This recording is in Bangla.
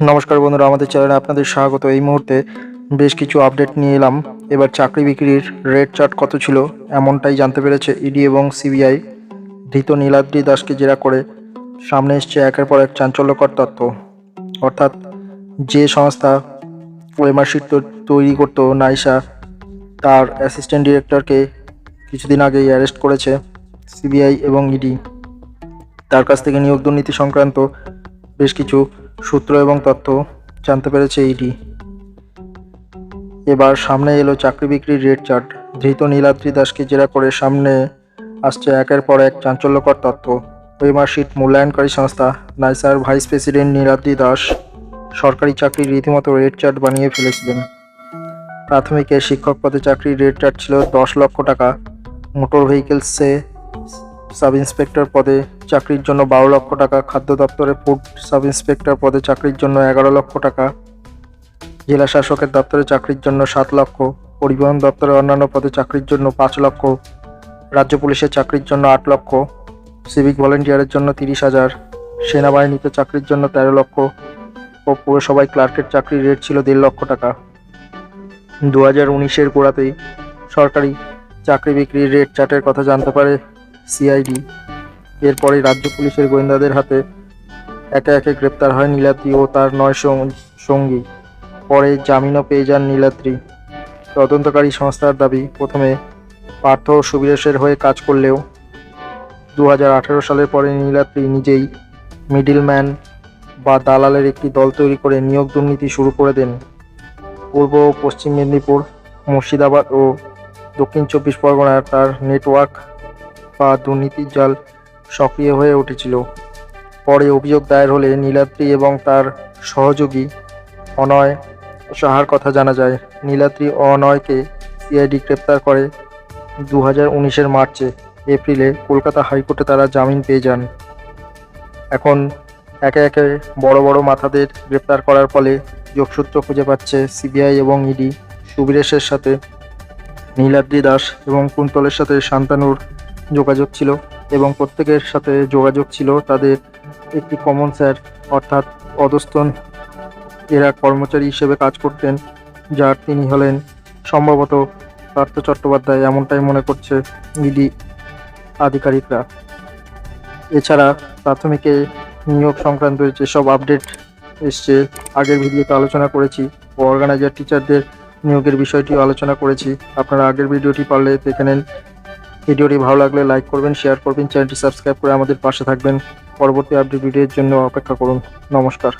নমস্কার বন্ধুরা, আমাদের চ্যানেলে আপনাদের স্বাগত। এই মুহূর্তে বেশ কিছু আপডেট নিয়ে এলাম। এবার চাকরি বিক্রির রেট চার্ট কত ছিল এমনটাই জানতে পেরেছে ইডি এবং সিবিআই। ধৃত নীলাদ্রি দাসকে জেরা করে সামনে এসছে একের পর এক চাঞ্চল্যকর তথ্য। অর্থাৎ যে সংস্থা ওএমআর শিট তৈরি করতো নাইসা, তার অ্যাসিস্ট্যান্ট ডিরেক্টরকে কিছুদিন আগেই অ্যারেস্ট করেছে সিবিআই এবং ইডি। তার কাছ থেকে নিয়োগ দুর্নীতি সংক্রান্ত বেশ কিছু সূত্র এবং তথ্য জানতে পেরেছে ইডি। এবার সামনে এলো চাকরি বিক্রির রেট চার্ট। ধৃত নীলাদ্রি দাসকে জেরা করে সামনে আসছে একের পর এক চাঞ্চল্যকর তথ্য। ওএমআর শিট মূল্যায়নকারী সংস্থা নাইসার ভাইস প্রেসিডেন্ট নীলাদ্রি দাস সরকারি চাকরির রীতিমতো রেট চার্ট বানিয়ে ফেলেছিলেন। প্রাথমিকে শিক্ষক পদে চাকরির রেট চার্ট ছিল 10 লক্ষ টাকা। মোটর ভেহিকেলসে সাব ইন্সপেক্টর পদে চাকরির জন্য 12 লক্ষ টাকা। খাদ্য দপ্তরে ফুড সাব ইন্সপেক্টর পদে চাকরির জন্য 11 লক্ষ টাকা। জেলা শাসকের দপ্তরে চাকরির জন্য 7 লক্ষ। পরিবহন দপ্তরে অন্যান্য পদে চাকরির জন্য 5 লক্ষ। রাজ্য পুলিশের চাকরির জন্য 8 লক্ষ। সিভিক ভলেন্টিয়ারের জন্য 30,000। সেনাবাহিনীতে চাকরির জন্য 13 লক্ষ ও পুরসভায় ক্লার্কের চাকরির রেট ছিল 1.5 লক্ষ টাকা। 2019-এর গোড়াতেই সরকারি চাকরি বিক্রির রেট চার্টের কথা জানতে পারে সিআইডি। এরপরে রাজ্য পুলিশের গোয়েন্দাদের হাতে একে একে গ্রেপ্তার হয় নীলাদ্রি ও তার 9 সঙ্গী। পরে জামিনও পেয়ে যান নীলাদ্রি। তদন্তকারী সংস্থার দাবি, প্রথমে পার্থ ও সুবীরেশের হয়ে কাজ করলেও 2018 সালের পরে নীলাদ্রি নিজেই মিডলম্যান বা দালালের একটি দল তৈরি করে নিয়োগ দুর্নীতি শুরু করে দেন। পূর্ব ও পশ্চিম মেদিনীপুর, মুর্শিদাবাদ ও দক্ষিণ 24 পরগনায় তার নেটওয়ার্ক বা দুর্নীতির জাল সক্রিয় হয়ে উঠেছিল। পরে অভিযোগ দায়ের হলে নীলাদ্রি এবং তার সহযোগী অনয় সাহার কথা জানা যায়। নীলাদ্রি ও অনয়কে সিআইডি গ্রেপ্তার করে 2019-এর মার্চে। এপ্রিলে কলকাতা হাইকোর্টে তারা জামিন পেয়ে যান। এখন একে একে বড় বড় মাথাদের গ্রেপ্তার করার ফলে যোগসূত্র খুঁজে পাচ্ছে সিবিআই এবং ইডি। সুবীরেশের সাথে নীলাদ্রি দাস এবং কুন্তলের সাথে শান্তানুর যোগাযোগ ছিল এবং প্রত্যেকের সাথে যোগাযোগ ছিল তাদের একটি কমন স্যার, অর্থাৎ অধস্তন এরা কর্মচারী হিসেবে কাজ করতেন, যার তিনি হলেন সম্ভবত পার্থ চট্টোপাধ্যায়, এমনটাই মনে করছে ইডি আধিকারিকরা। এছাড়া প্রাথমিকে নিয়োগ সংক্রান্ত যেসব আপডেট এসছে আগের ভিডিওতে আলোচনা করেছি ও অর্গানাইজার টিচারদের নিয়োগের বিষয়টিও আলোচনা করেছি। আপনারা আগের ভিডিওটি পারলে দেখে নেন। ভিডিওটি ভালো লাগলে লাইক করবেন, শেয়ার করবেন, চ্যানেলটি সাবস্ক্রাইব করে আমাদের পাশে থাকবেন। পরবর্তী আপডেট ভিডিওর জন্য অপেক্ষা করুন। নমস্কার।